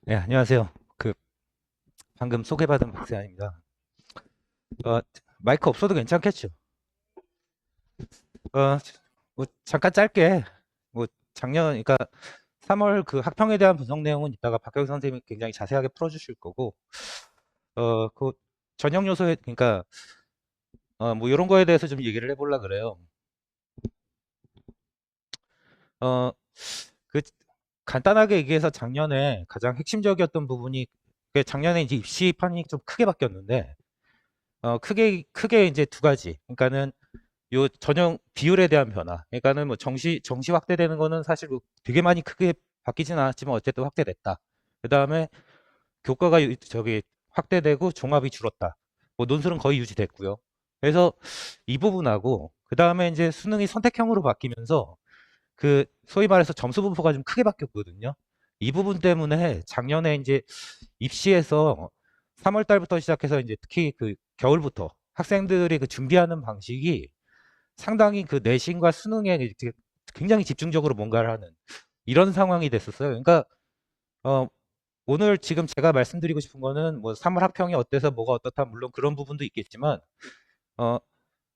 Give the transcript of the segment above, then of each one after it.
네, 안녕하세요. 그 방금 소개받은 박세환입니다. 어, 마이크 없어도 괜찮겠죠? 어, 뭐 잠깐 짧게 뭐 작년 그러니까 3월 그 학평에 대한 분석 내용은 이따가 박경 선생님이 굉장히 자세하게 풀어주실 거고, 그 전형 요소에 그러니까 뭐 이런 거에 대해서 좀 얘기를 해보려 그래요. 어, 그 간단하게 얘기해서 작년에 가장 핵심적이었던 부분이 그 작년에 이제 입시판이 좀 크게 바뀌었는데, 크게 이제 두 가지. 그러니까는 요 전형 비율에 대한 변화. 그러니까는 뭐 정시 확대되는 거는 사실 뭐 되게 많이 크게 바뀌진 않았지만 어쨌든 확대됐다. 그다음에 교과가 저기 확대되고 종합이 줄었다. 뭐 논술은 거의 유지됐고요. 그래서 이 부분하고 그다음에 이제 수능이 선택형으로 바뀌면서 그 소위 말해서 점수 분포가 좀 크게 바뀌었거든요. 이 부분 때문에 작년에 이제 입시에서 3월 달부터 시작해서 이제 특히 그 겨울부터 학생들이 그 준비하는 방식이 상당히 그 내신과 수능에 이제 굉장히 집중적으로 뭔가를 하는 이런 상황이 됐었어요. 그러니까 어, 오늘 지금 제가 말씀드리고 싶은 거는 뭐 3월 학평이 어때서 뭐가 어떻다 물론 그런 부분도 있겠지만 어,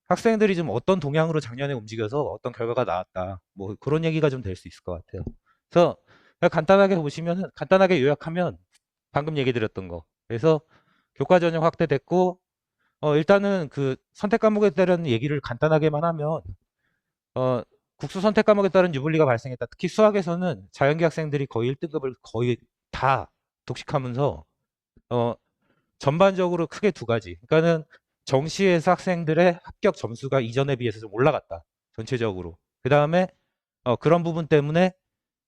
학생들이 좀 어떤 동향으로 작년에 움직여서 어떤 결과가 나왔다. 뭐 그런 얘기가 좀 될 수 있을 것 같아요. 그래서 간단하게 보시면은 간단하게 요약하면 방금 얘기 드렸던 거. 그래서 교과 전형 확대됐고 일단은 그 선택 과목에 대한 얘기를 간단하게만 하면 어, 국수 선택 과목에 따른 유불리가 발생했다. 특히 수학에서는 자연계 학생들이 거의 1등급을 거의 다 독식하면서 어, 전반적으로 크게 두 가지. 그러니까는 정시에서 학생들의 합격 점수가 이전에 비해서 좀 올라갔다. 전체적으로. 그 다음에 그런 부분 때문에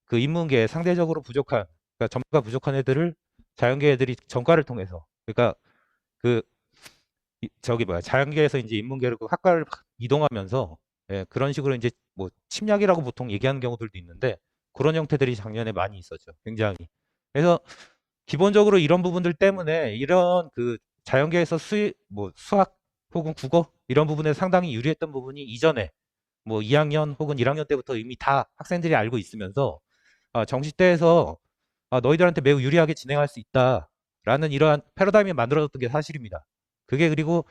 그 인문계에 상대적으로 부족한, 그러니까 점수가 부족한 애들을 자연계 애들이 전과를 통해서, 그러니까 그 저기 뭐야 자연계에서 이제 인문계로 그 학과를 이동하면서 예, 그런 식으로 이제 뭐 침략이라고 보통 얘기하는 경우들도 있는데 그런 형태들이 작년에 많이 있었죠. 굉장히. 그래서 기본적으로 이런 부분들 때문에 이런 그 자연계에서 뭐 수학 혹은 국어 이런 부분에 상당히 유리했던 부분이 이전에 뭐 2학년 혹은 1학년 때부터 이미 다 학생들이 알고 있으면서 정시 때에서 너희들한테 매우 유리하게 진행할 수 있다라는 이러한 패러다임이 만들어졌던 게 사실입니다. 그게 그리고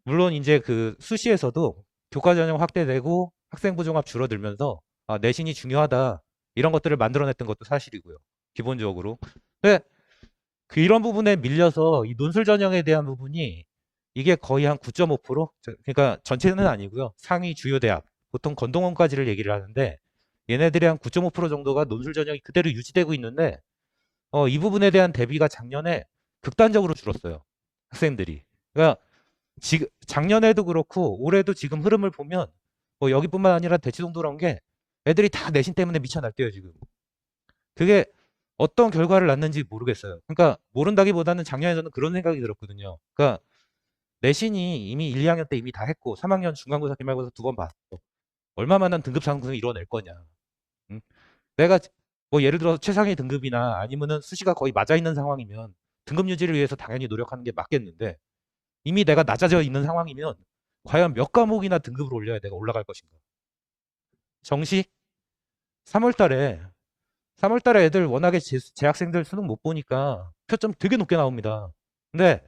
물론 이제 그 수시에서도 교과 전형 확대되고 학생부 종합 줄어들면서 내신이 중요하다 이런 것들을 만들어냈던 것도 사실이고요. 기본적으로. 근데 그 이런 부분에 밀려서 이 논술 전형에 대한 부분이 이게 거의 한 9.5%? 그러니까 전체는 아니고요. 상위 주요 대학 보통 건동원까지를 얘기를 하는데 얘네들이 한 9.5% 정도가 논술 전형이 그대로 유지되고 있는데 이 부분에 대한 대비가 작년에 극단적으로 줄었어요. 학생들이. 그러니까 지금 작년에도 그렇고 올해도 지금 흐름을 보면 뭐 여기뿐만 아니라 대치동도 그런 게 애들이 다 내신 때문에 미쳐 날뛰어요 지금. 그게 어떤 결과를 낳는지 모르겠어요. 그러니까 모른다기보다는 작년에 저는 그런 생각이 들었거든요. 그러니까 내신이 이미 1, 2학년 때 이미 다 했고 3학년 중간고사 기말고사 두 번 봤어. 얼마만한 등급 상승을 이뤄낼 거냐. 응? 내가 뭐 예를 들어서 최상위 등급이나 아니면은 수시가 거의 맞아 있는 상황이면 등급 유지를 위해서 당연히 노력하는 게 맞겠는데 이미 내가 낮아져 있는 상황이면 과연 몇 과목이나 등급을 올려야 내가 올라갈 것인가. 정시 3월 달에 3월 달에 애들 워낙에 재학생들 수능 못 보니까 표점 되게 높게 나옵니다. 근데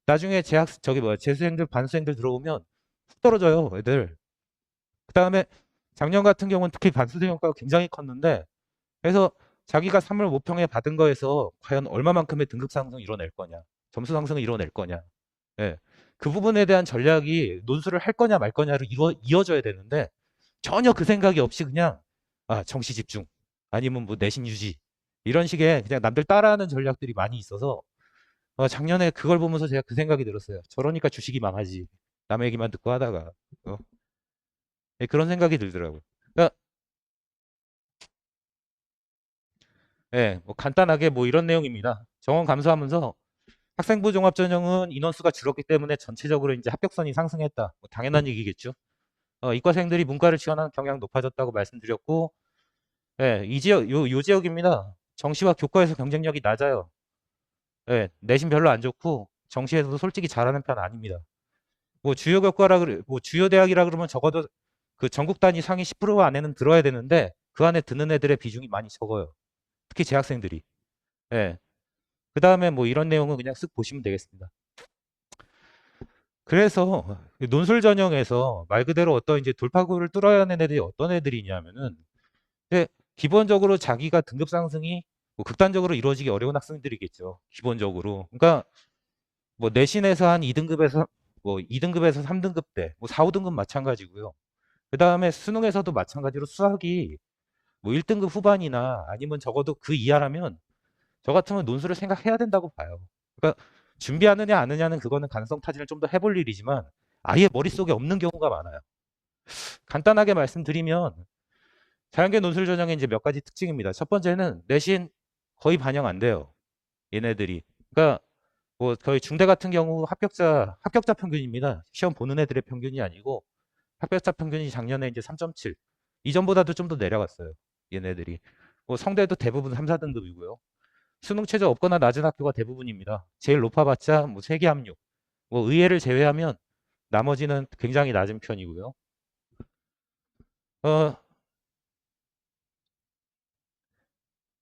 나중에 저기 뭐야 재수생들 반수생들 들어오면 훅 떨어져요 애들. 그다음에 작년 같은 경우는 특히 반수생 효과가 굉장히 컸는데 그래서 자기가 3월 모평에 받은 거에서 과연 얼마만큼의 등급 상승을 이뤄낼 거냐 점수 상승을 이뤄낼 거냐 예. 그 부분에 대한 전략이 논술을 할 거냐 말 거냐로 이어져야 되는데 전혀 그 생각이 없이 그냥 정시 집중 아니면 뭐 내신 유지 이런 식의 그냥 남들 따라하는 전략들이 많이 있어서 작년에 그걸 보면서 제가 그 생각이 들었어요. 저러니까 주식이 망하지. 남의 얘기만 듣고 하다가 어? 예, 그런 생각이 들더라고요. 그러니까 예, 뭐 간단하게 뭐 이런 내용입니다. 정원 감소하면서 학생부 종합전형은 인원수가 줄었기 때문에 전체적으로 이제 합격선이 상승했다. 뭐 당연한 얘기겠죠. 이과생들이 문과를 지원하는 경향 높아졌다고 말씀드렸고, 예, 이 지역, 요 지역입니다. 정시와 교과에서 경쟁력이 낮아요. 예, 내신 별로 안 좋고, 정시에서도 솔직히 잘하는 편 아닙니다. 뭐 주요 교과라 뭐 주요 대학이라 그러면 적어도 그 전국 단위 상위 10% 안에는 들어야 되는데, 그 안에 드는 애들의 비중이 많이 적어요. 특히 재학생들이. 예. 그 다음에 뭐 이런 내용은 그냥 쓱 보시면 되겠습니다. 그래서 논술 전형에서 말 그대로 어떤 이제 돌파구를 뚫어야 하는 애들이 어떤 애들이냐면은 근데 기본적으로 자기가 등급 상승이 뭐 극단적으로 이루어지기 어려운 학생들이겠죠. 기본적으로. 그러니까 뭐 내신에서 한 2등급에서 뭐 2등급에서 3등급 대, 뭐 4, 5등급 마찬가지고요. 그 다음에 수능에서도 마찬가지로 수학이 뭐 1등급 후반이나 아니면 적어도 그 이하라면 저 같으면 논술을 생각해야 된다고 봐요. 그러니까 준비하느냐 안 하느냐는 그거는 가능성 타진을 좀 더 해볼 일이지만 아예 머릿속에 없는 경우가 많아요. 간단하게 말씀드리면 자연계 논술 전형의 이제 몇 가지 특징입니다. 첫 번째는 내신 거의 반영 안 돼요. 얘네들이. 그러니까 뭐 거의 중대 같은 경우 합격자 평균입니다. 시험 보는 애들의 평균이 아니고 합격자 평균이 작년에 이제 3.7. 이전보다도 좀 더 내려갔어요. 얘네들이. 뭐 성대도 대부분 3, 4등급이고요. 수능 최저 없거나 낮은 학교가 대부분입니다. 제일 높아봤자 뭐 세계 합류. 뭐 의예를 제외하면 나머지는 굉장히 낮은 편이고요. 어,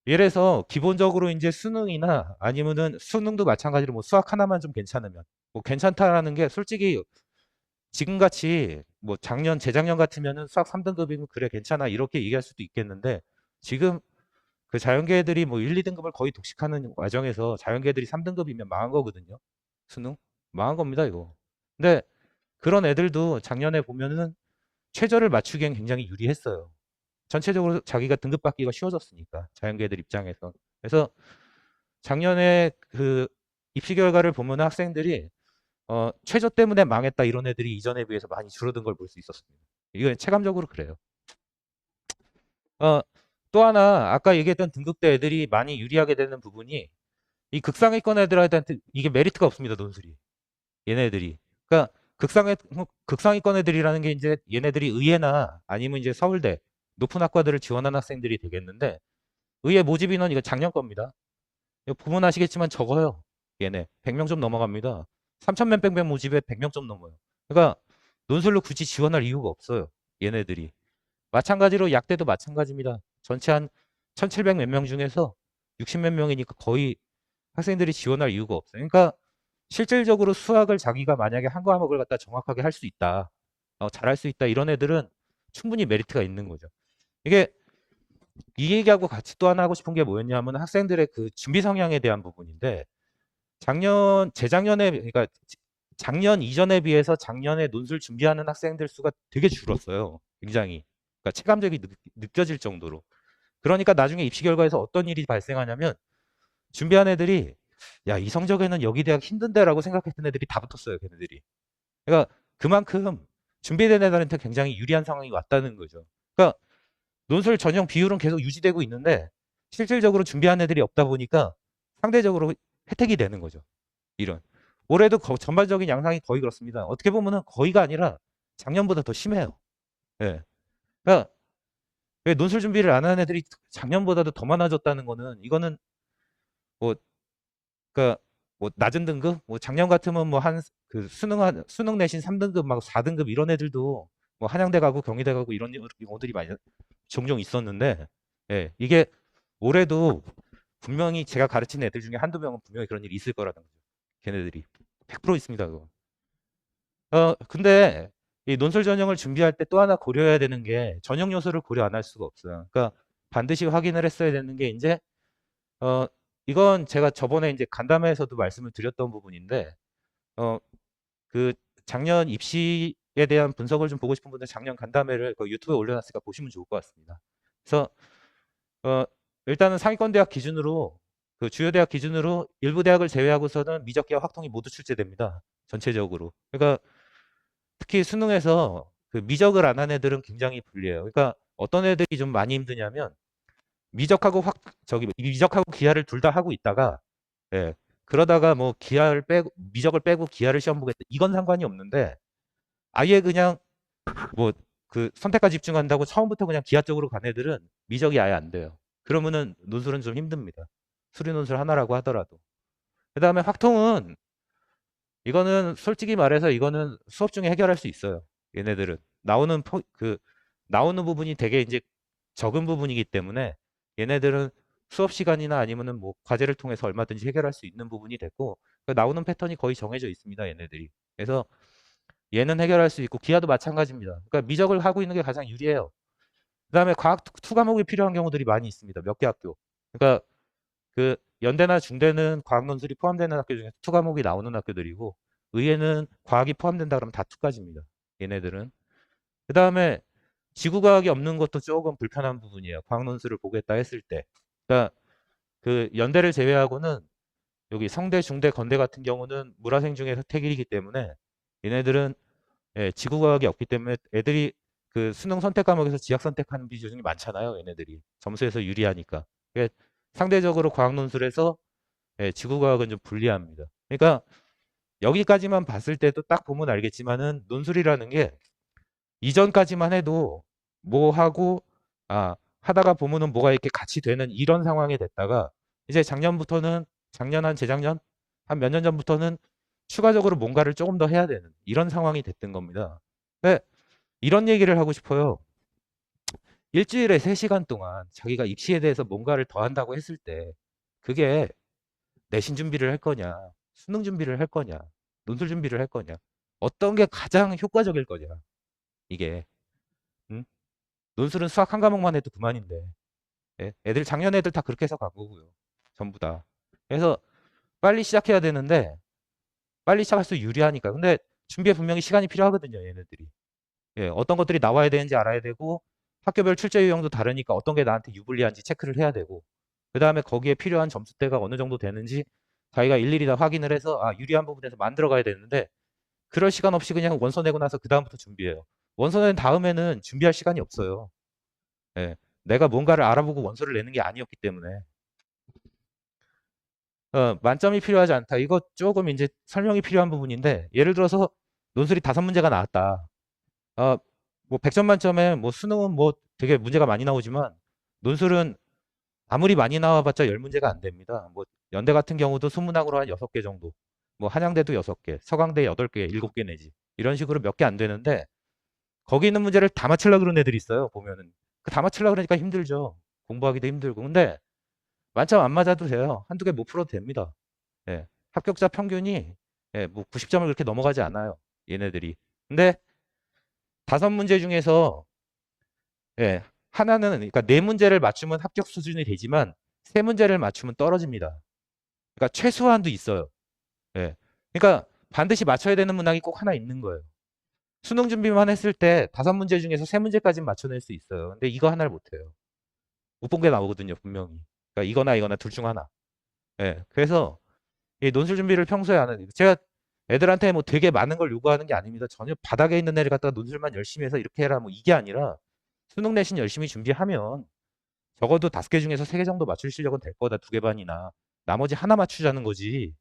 예를 들어서 기본적으로 이제 수능이나 아니면은 수능도 마찬가지로 뭐 수학 하나만 좀 괜찮으면 뭐 괜찮다라는 게 솔직히 지금같이 뭐 작년 재작년 같으면은 수학 3등급이면 그래 괜찮아 이렇게 얘기할 수도 있겠는데 지금 그 자연계들이 뭐 1, 2등급을 거의 독식하는 과정에서 자연계들이 3등급이면 망한 거거든요. 수능 망한 겁니다 이거. 근데 그런 애들도 작년에 보면은 최저를 맞추기엔 굉장히 유리했어요. 전체적으로 자기가 등급 받기가 쉬워졌으니까 자연계들 입장에서. 그래서 작년에 그 입시 결과를 보면 학생들이 최저 때문에 망했다 이런 애들이 이전에 비해서 많이 줄어든 걸 볼 수 있었습니다. 이건 체감적으로 그래요. 어, 또 하나 아까 얘기했던 등급대 애들이 많이 유리하게 되는 부분이 이 극상위권 애들한테 이게 메리트가 없습니다. 논술이. 얘네들이. 그러니까 극상위권 애들이라는 게 이제 얘네들이 의예나 아니면 이제 서울대 높은 학과들을 지원한 학생들이 되겠는데 의예 모집 인원 이거 작년 겁니다. 이거 보면 아시겠지만 적어요. 얘네 100명 좀 넘어갑니다. 3천 몇백 명 모집에 100명 좀 넘어요. 그러니까 논술로 굳이 지원할 이유가 없어요. 얘네들이. 마찬가지로 약대도 마찬가지입니다. 전체 한 1,700 몇 명 중에서 60 몇 명이니까 거의 학생들이 지원할 이유가 없어요. 그러니까 실질적으로 수학을 자기가 만약에 한 과목을 갖다 정확하게 할 수 있다. 잘할 수 있다. 이런 애들은 충분히 메리트가 있는 거죠. 이게 이 얘기하고 같이 또 하나 하고 싶은 게 뭐였냐면 학생들의 그 준비 성향에 대한 부분인데 재작년에 그러니까 작년 이전에 비해서 작년에 논술 준비하는 학생들 수가 되게 줄었어요. 굉장히. 그러니까 체감적이 느껴질 정도로. 그러니까 나중에 입시 결과에서 어떤 일이 발생하냐면 준비한 애들이 야, 이 성적에는 여기 대학 힘든데라고 생각했던 애들이 다 붙었어요, 걔네들이. 그러니까 그만큼 준비된 애들한테 굉장히 유리한 상황이 왔다는 거죠. 그러니까 논술 전형 비율은 계속 유지되고 있는데 실질적으로 준비한 애들이 없다 보니까 상대적으로 혜택이 되는 거죠. 이런. 올해도 전반적인 양상이 거의 그렇습니다. 어떻게 보면은 거의가 아니라 작년보다 더 심해요. 예. 그러니까 왜 논술 준비를 안 하는 애들이 작년보다도 더 많아졌다는 거는 이거는 뭐 그러니까 뭐 낮은 등급 뭐 작년 같으면 뭐 한 그 수능 내신 3등급 막 4등급 이런 애들도 뭐 한양대 가고 경희대 가고 이런 경우들이 많이 종종 있었는데 예. 이게 올해도 분명히 제가 가르치는 애들 중에 한두 명은 분명히 그런 일이 있을 거라는 거죠. 걔네들이 100% 있습니다. 그거. 근데 이 논술 전형을 준비할 때 또 하나 고려해야 되는 게 전형 요소를 고려 안 할 수가 없어요. 그러니까 반드시 확인을 했어야 되는 게 이제 어, 이건 제가 저번에 이제 간담회에서도 말씀을 드렸던 부분인데 어, 그 작년 입시에 대한 분석을 좀 보고 싶은 분들 작년 간담회를 그 유튜브에 올려놨으니까 보시면 좋을 것 같습니다. 그래서 어, 일단은 상위권 대학 기준으로 그 주요 대학 기준으로 일부 대학을 제외하고서는 미적기와 확통이 모두 출제됩니다. 전체적으로. 그러니까 특히 수능에서 그 미적을 안 한 애들은 굉장히 불리해요. 그러니까 어떤 애들이 좀 많이 힘드냐면 미적하고 기하를 둘 다 하고 있다가 예. 그러다가 뭐 기하를 빼고 미적을 빼고 기하를 시험 보겠다. 이건 상관이 없는데 아예 그냥 뭐 그 선택과 집중한다고 처음부터 그냥 기하 쪽으로 간 애들은 미적이 아예 안 돼요. 그러면은 논술은 좀 힘듭니다. 수리 논술 하나라고 하더라도. 그다음에 확통은 이거는 솔직히 말해서 이거는 수업 중에 해결할 수 있어요. 얘네들은 나오는 부분이 되게 이제 적은 부분이기 때문에 얘네들은 수업 시간이나 아니면은 뭐 과제를 통해서 얼마든지 해결할 수 있는 부분이 됐고 그러니까 나오는 패턴이 거의 정해져 있습니다. 얘네들이. 그래서 얘는 해결할 수 있고 기하도 마찬가지입니다. 그러니까 미적을 하고 있는 게 가장 유리해요. 그다음에 과학 투 과목이 필요한 경우들이 많이 있습니다. 몇 개 학교. 그러니까 그 연대나 중대는 과학 논술이 포함되는 학교 중에 투 과목이 나오는 학교들이고 의예는 과학이 포함된다 그러면 다 투까지입니다. 얘네들은. 그다음에 지구과학이 없는 것도 조금 불편한 부분이에요. 과학 논술을 보겠다 했을 때. 그러니까 그 연대를 제외하고는 여기 성대, 중대, 건대 같은 경우는 물화생 중에 택일이기 때문에 얘네들은 예, 지구과학이 없기 때문에 애들이 그 수능 선택 과목에서 지학 선택하는 비중이 많잖아요. 얘네들이 점수에서 유리하니까. 그러니까 상대적으로 과학 논술에서 예, 지구과학은 좀 불리합니다. 그러니까 여기까지만 봤을 때도 딱 보면 알겠지만은 논술이라는 게 이전까지만 해도 뭐 하고 하다가 보면은 뭐가 이렇게 같이 되는 이런 상황이 됐다가 이제 작년부터는 작년 한 재작년 한 몇 년 전부터는 추가적으로 뭔가를 조금 더 해야 되는 이런 상황이 됐던 겁니다. 네, 이런 얘기를 하고 싶어요. 일주일에 3시간 동안 자기가 입시에 대해서 뭔가를 더 한다고 했을 때 그게 내신 준비를 할 거냐, 수능 준비를 할 거냐, 논술 준비를 할 거냐, 어떤 게 가장 효과적일 거냐, 이게. 음? 논술은 수학 한 과목만 해도 그만인데. 예? 애들 작년 애들 다 그렇게 해서 간 거고요. 전부 다. 그래서 빨리 시작해야 되는데 빨리 시작할수록 유리하니까. 근데 준비에 분명히 시간이 필요하거든요, 얘네들이. 예, 어떤 것들이 나와야 되는지 알아야 되고 학교별 출제 유형도 다르니까 어떤 게 나한테 유불리한지 체크를 해야 되고 그다음에 거기에 필요한 점수대가 어느 정도 되는지 자기가 일일이 다 확인을 해서 유리한 부분에서 만들어 가야 되는데 그럴 시간 없이 그냥 원서 내고 나서 그다음부터 준비해요. 원서 낸 다음에는 준비할 시간이 없어요. 예. 내가 뭔가를 알아보고 원서를 내는 게 아니었기 때문에. 만점이 필요하지 않다. 이거 조금 이제 설명이 필요한 부분인데 예를 들어서 논술이 5문제가 나왔다. 어, 뭐 100점 만점에 뭐 수능은 뭐 되게 문제가 많이 나오지만 논술은 아무리 많이 나와봤자 10문제가 안 됩니다. 뭐 연대 같은 경우도 수문학으로 한 6개 정도. 뭐 한양대도 6개, 서강대 8개, 7개 내지. 이런 식으로 몇 개 안 되는데 거기 있는 문제를 다 맞추려고 그러는 애들이 있어요. 보면은. 그 다 맞추려고 그러니까 힘들죠. 공부하기도 힘들고. 근데 만점 안 맞아도 돼요. 한두 개 못 풀어도 됩니다. 예. 합격자 평균이 예, 뭐 90점을 그렇게 넘어가지 않아요. 얘네들이. 근데 5문제 중에서 예, 하나는 그러니까 4문제를 맞추면 합격 수준이 되지만 3문제를 맞추면 떨어집니다. 그러니까 최소한도 있어요. 예. 그러니까 반드시 맞춰야 되는 문항이 꼭 하나 있는 거예요. 수능 준비만 했을 때 5문제 중에서 3문제까지는 맞춰낼 수 있어요. 근데 이거 하나를 못 해요. 못 본 게 나오거든요, 분명히. 그러니까 이거나 이거나 둘 중 하나. 예. 그래서 이 논술 준비를 평소에 하는 제가 애들한테 뭐 되게 많은 걸 요구하는 게 아닙니다. 전혀 바닥에 있는 애를 갖다가 논술만 열심히 해서 이렇게 해라 뭐 이게 아니라 수능 내신 열심히 준비하면 적어도 5개 중에서 3개 정도 맞출 실력은 될 거다. 2개 반이나. 나머지 하나 맞추자는 거지.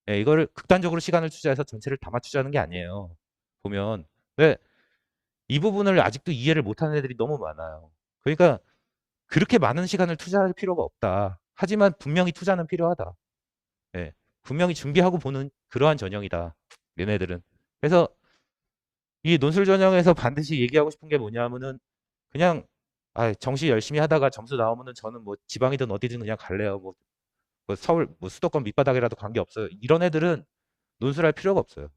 예, 이거를 극단적으로 시간을 투자해서 전체를 다 맞추자는 게 아니에요. 보면. 근데 이 부분을 아직도 이해를 못하는 애들이 너무 많아요. 그러니까 그렇게 많은 시간을 투자할 필요가 없다. 하지만 분명히 투자는 필요하다. 예, 분명히 준비하고 보는 그러한 전형이다. 얘네들은. 그래서 이 논술 전형에서 반드시 얘기하고 싶은 게 뭐냐면은 그냥 정시 열심히 하다가 점수 나오면은 저는 뭐 지방이든 어디든 그냥 갈래요. 뭐 서울 뭐 수도권 밑바닥이라도 관계 없어요. 이런 애들은 논술할 필요가 없어요.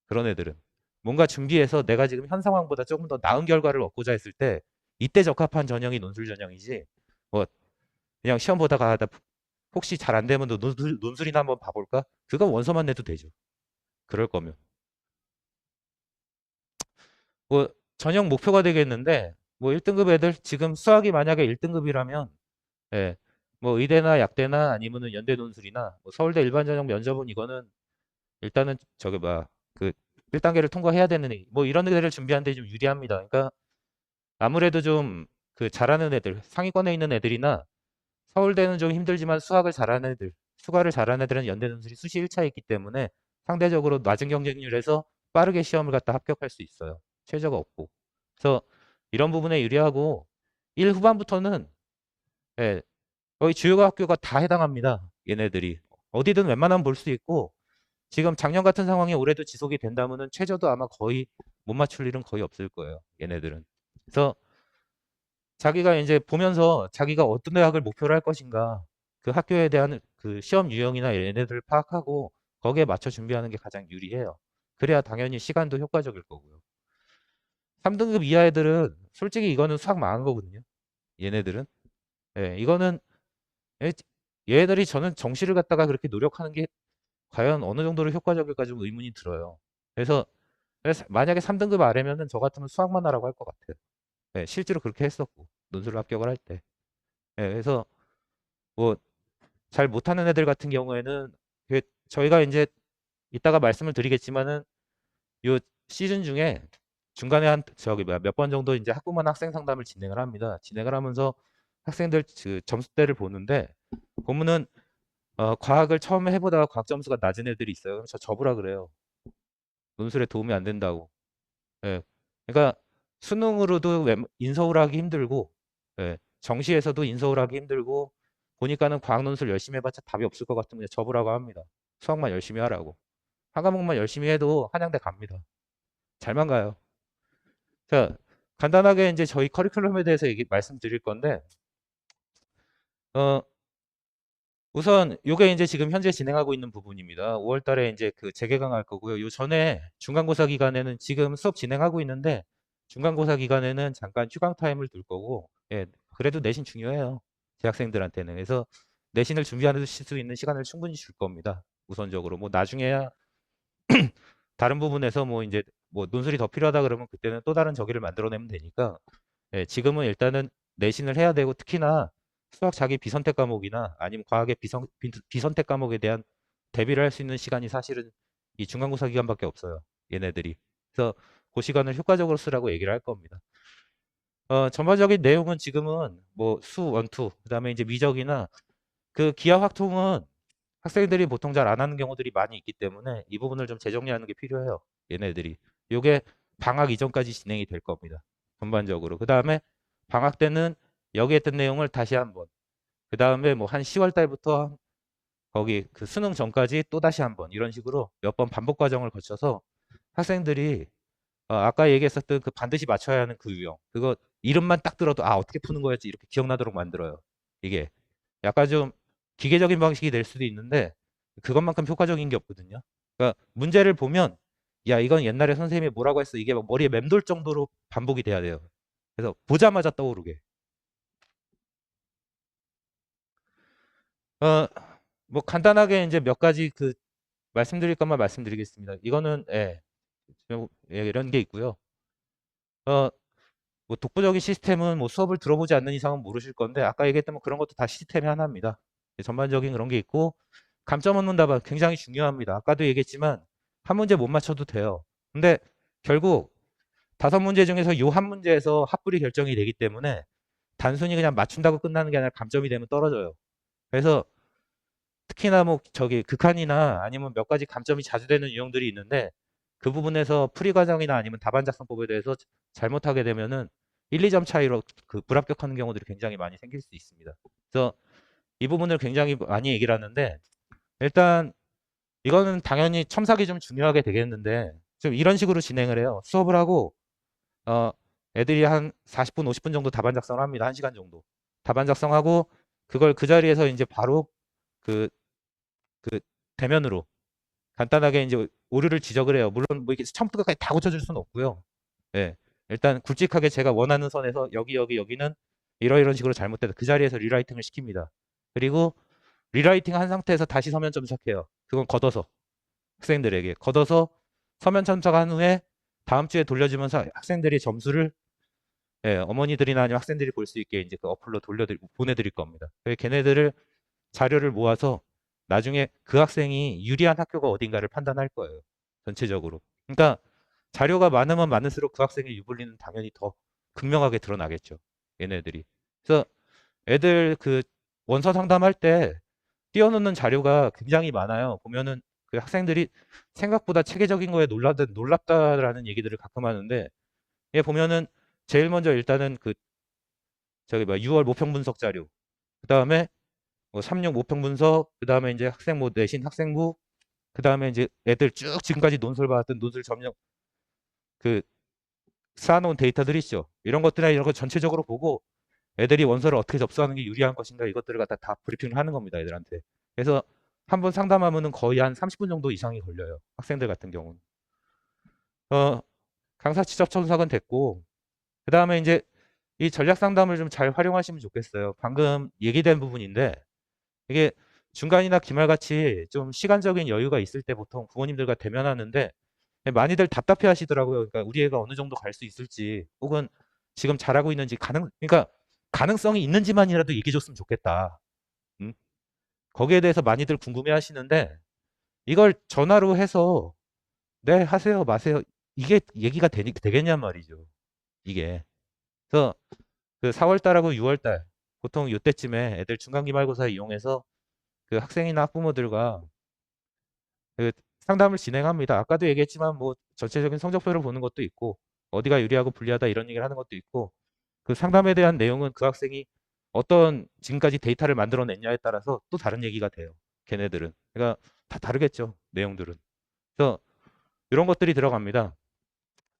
그런 애들은 뭔가 준비해서 내가 지금 현 상황보다 조금 더 나은 결과를 얻고자 했을 때 이때 적합한 전형이 논술 전형이지. 뭐 그냥 시험 보다가 혹시 잘 안 되면 너 논술이나 한번 봐볼까? 그거 원서만 내도 되죠. 그럴 거면. 뭐 전형 목표가 되겠는데 뭐 1등급 애들 지금 수학이 만약에 1등급이라면 예, 뭐 의대나 약대나 아니면은 연대 논술이나 뭐 서울대 일반 전형 면접은 이거는 일단은 저기 그 1단계를 통과해야 되는 뭐 이런 애들을 준비하는 데 좀 유리합니다. 그러니까 아무래도 좀 그 잘하는 애들 상위권에 있는 애들이나 서울대는 좀 힘들지만 수학을 잘하는 애들 수가를 잘하는 애들은 연대 논술이 수시 1차에 있기 때문에 상대적으로 낮은 경쟁률에서 빠르게 시험을 갖다 합격할 수 있어요. 최저가 없고. 그래서 이런 부분에 유리하고 1 후반부터는 예, 거의 주요 학교가 다 해당합니다. 얘네들이. 어디든 웬만하면 볼 수 있고 지금 작년 같은 상황이 올해도 지속이 된다면은 최저도 아마 거의 못 맞출 일은 거의 없을 거예요. 얘네들은. 그래서 자기가 이제 보면서 자기가 어떤 대학을 목표로 할 것인가, 그 학교에 대한 그 시험 유형이나 얘네들을 파악하고 거기에 맞춰 준비하는 게 가장 유리해요. 그래야 당연히 시간도 효과적일 거고요. 3등급 이하 애들은 솔직히 이거는 수학 망한 거거든요. 얘네들은. 예, 이거는 얘- 얘네들이 저는 정시를 갖다가 그렇게 노력하는 게 과연 어느 정도로 효과적일까 좀 의문이 들어요. 그래서 만약에 3등급 아래면은 저 같으면 수학만 하라고 할 것 같아요. 예, 실제로 그렇게 했었고 논술 합격을 할 때. 예, 그래서 뭐 잘 못하는 애들 같은 경우에는 저희가 이제 이따가 말씀을 드리겠지만은 요 시즌 중에 중간에 한 저기 몇 번 정도 이제 학부모 학생 상담을 진행을 합니다. 진행을 하면서 학생들 그 점수대를 보는데 보면은 과학을 처음에 해보다가 과학 점수가 낮은 애들이 있어요. 그럼 저 접으라 그래요. 논술에 도움이 안 된다고. 예. 그러니까 수능으로도 인서울 하기 힘들고, 예. 정시에서도 인서울 하기 힘들고, 보니까는 과학 논술 열심히 해봤자 답이 없을 것 같으면 그냥 접으라고 합니다. 수학만 열심히 하라고. 한 과목만 열심히 해도 한양대 갑니다. 잘만 가요. 자, 간단하게 이제 저희 커리큘럼에 대해서 말씀드릴 건데, 어, 우선 요게 이제 지금 현재 진행하고 있는 부분입니다. 5월 달에 이제 그 재개강할 거고요. 요 전에 중간고사 기간에는 지금 수업 진행하고 있는데 중간고사 기간에는 잠깐 휴강 타임을 둘 거고, 예, 그래도 내신 중요해요. 대학생들한테는. 그래서 내신을 준비하실 수 있는 시간을 충분히 줄 겁니다. 우선적으로. 뭐 나중에야 다른 부분에서 뭐 이제 뭐 논술이 더 필요하다 그러면 그때는 또 다른 저기를 만들어내면 되니까, 예, 지금은 일단은 내신을 해야 되고 특히나 수학 자기 비선택 과목이나 아니면 과학의 비선택 과목에 대한 대비를 할 수 있는 시간이 사실은 이 중간고사 기간밖에 없어요. 얘네들이. 그래서 그 시간을 효과적으로 쓰라고 얘기를 할 겁니다. 전반적인 내용은 지금은 뭐 수, 원투, 그다음에 이제 미적이나 그 기하 확통은 학생들이 보통 잘 안 하는 경우들이 많이 있기 때문에 이 부분을 좀 재정리하는 게 필요해요. 얘네들이. 요게 방학 이전까지 진행이 될 겁니다. 전반적으로. 그 다음에 방학 때는 여기 했던 내용을 다시 한번. 그 다음에 뭐 한 10월 달부터 거기 그 수능 전까지 또 다시 한번 이런 식으로 몇 번 반복 과정을 거쳐서 학생들이 아까 얘기했었던 그 반드시 맞춰야 하는 그 유형. 그거 이름만 딱 들어도 아, 어떻게 푸는 거였지 이렇게 기억나도록 만들어요. 이게. 약간 좀 기계적인 방식이 될 수도 있는데 그것만큼 효과적인 게 없거든요. 그러니까 문제를 보면 야 이건 옛날에 선생님이 뭐라고 했어 이게 막 머리에 맴돌 정도로 반복이 돼야 돼요. 그래서 보자마자 떠오르게. 어, 뭐 간단하게 이제 몇 가지 그 말씀드릴 것만 말씀드리겠습니다. 이거는 이런 게 있고요. 어, 뭐 독보적인 시스템은 뭐 수업을 들어보지 않는 이상은 모르실 건데 아까 얘기했던 뭐 그런 것도 다 시스템의 하나입니다. 전반적인 그런 게 있고 감점 없는 답안 굉장히 중요합니다. 아까도 얘기했지만 한 문제 못 맞춰도 돼요. 근데 결국 5문제 중에서 요 한 문제에서 합불이 결정이 되기 때문에 단순히 그냥 맞춘다고 끝나는 게 아니라 감점이 되면 떨어져요. 그래서 특히나 뭐 저기 극한이나 아니면 몇 가지 감점이 자주 되는 유형들이 있는데 그 부분에서 풀이 과정이나 아니면 답안 작성법에 대해서 잘못하게 되면은 1, 2점 차이로 그 불합격하는 경우들이 굉장히 많이 생길 수 있습니다. 그래서 이 부분을 굉장히 많이 얘기를 하는데 일단 이거는 당연히 첨삭이 좀 중요하게 되겠는데 좀 이런 식으로 진행을 해요. 수업을 하고 어 애들이 한 40분, 50분 정도 답안 작성을 합니다. 1시간 정도. 답안 작성하고 그걸 그 자리에서 이제 바로 그 그 대면으로 간단하게 이제 오류를 지적을 해요. 물론 뭐 이렇게 처음부터 끝까지 다 고쳐줄 수는 없고요. 예. 일단 굵직하게 제가 원하는 선에서 여기는 이런 식으로 잘못돼서 그 자리에서 리라이팅을 시킵니다. 그리고 리라이팅 한 상태에서 다시 서면 점수해요. 그건 걷어서 학생들에게 걷어서 서면 참석한 후에 다음 주에 돌려주면서 학생들이 점수를 어머니들이나 아니면 학생들이 볼 수 있게 이제 그 어플로 보내드릴 겁니다. 걔네들을 자료를 모아서 나중에 그 학생이 유리한 학교가 어딘가를 판단할 거예요. 전체적으로. 그러니까 자료가 많으면 많을수록 그 학생의 유불리는 당연히 더 극명하게 드러나겠죠. 얘네들이. 그래서 애들 그 원서 상담할 때 띄워놓는 자료가 굉장히 많아요. 보면은 그 학생들이 생각보다 체계적인 거에 놀랍다라는 얘기들을 가끔 하는데 얘 보면은 제일 먼저 일단은 그 저기 뭐 6월 모평 분석 자료 그다음에 뭐 36 모평 분석 그다음에 이제 학생 뭐 내신 학생부 그다음에 이제 애들 쭉 지금까지 논술 받았던 논술 점령 그 쌓아놓은 데이터들이 있죠. 이런 것들이나 이런 거 전체적으로 보고 애들이 원서를 어떻게 접수하는 게 유리한 것인가 이것들을 갖다 다 브리핑을 하는 겁니다, 애들한테. 그래서 한 번 상담하면은 거의 한 30분 정도 이상이 걸려요. 학생들 같은 경우는. 어, 강사 취업 청탁은 됐고, 그 다음에 이제 이 전략 상담을 좀 잘 활용하시면 좋겠어요. 방금 얘기된 부분인데, 이게 중간이나 기말 같이 좀 시간적인 여유가 있을 때 보통 부모님들과 대면하는데, 많이들 답답해 하시더라고요. 그러니까 우리 애가 어느 정도 갈 수 있을지, 혹은 지금 잘하고 있는지, 그러니까 가능성이 있는지만이라도 얘기해 줬으면 좋겠다. 음? 거기에 대해서 많이들 궁금해 하시는데, 이걸 전화로 해서, 네, 하세요, 마세요. 이게 얘기가 되겠냔 말이죠. 이게. 그래서 그 4월 달하고 6월 달, 보통 이때쯤에 애들 중간기말고사 이용해서 그 학생이나 학부모들과 그 상담을 진행합니다. 아까도 얘기했지만 뭐 전체적인 성적표를 보는 것도 있고, 어디가 유리하고 불리하다 이런 얘기를 하는 것도 있고, 그 상담에 대한 내용은 그 학생이 어떤 지금까지 데이터를 만들어냈냐에 따라서 또 다른 얘기가 돼요. 걔네들은. 그러니까 다 다르겠죠. 내용들은. 그래서 이런 것들이 들어갑니다.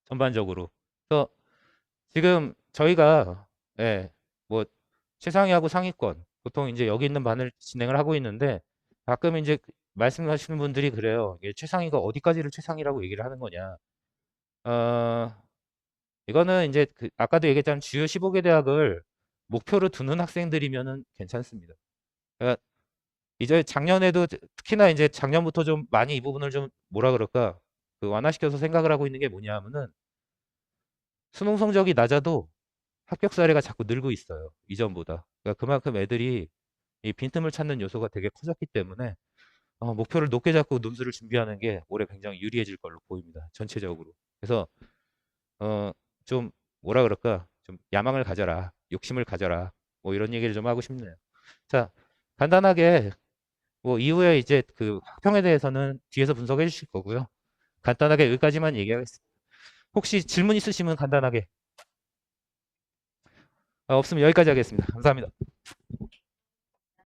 전반적으로. 그래서 지금 저희가 예, 뭐 최상위하고 상위권 보통 이제 여기 있는 반을 진행을 하고 있는데 가끔 이제 말씀하시는 분들이 그래요. 이게 최상위가 어디까지를 최상위라고 얘기를 하는 거냐. 어, 이거는 이제 그 아까도 얘기했지만 주요 15개 대학을 목표로 두는 학생들이면은 괜찮습니다. 그러니까 이제 작년에도 특히나 이제 작년부터 좀 많이 이 부분을 좀 뭐라 그럴까 그 완화시켜서 생각을 하고 있는 게 뭐냐 하면은 수능 성적이 낮아도 합격 사례가 자꾸 늘고 있어요. 이전보다. 그러니까 그만큼 애들이 이 빈틈을 찾는 요소가 되게 커졌기 때문에 목표를 높게 잡고 논술을 준비하는 게 올해 굉장히 유리해질 걸로 보입니다. 전체적으로. 그래서 어, 좀 뭐라 그럴까? 좀 야망을 가져라. 욕심을 가져라. 뭐 이런 얘기를 좀 하고 싶네요. 자, 간단하게 뭐 이후에 이제 그 학평에 대해서는 뒤에서 분석해 주실 거고요. 간단하게 여기까지만 얘기하겠습니다. 혹시 질문 있으시면 간단하게 없으면 여기까지 하겠습니다. 감사합니다.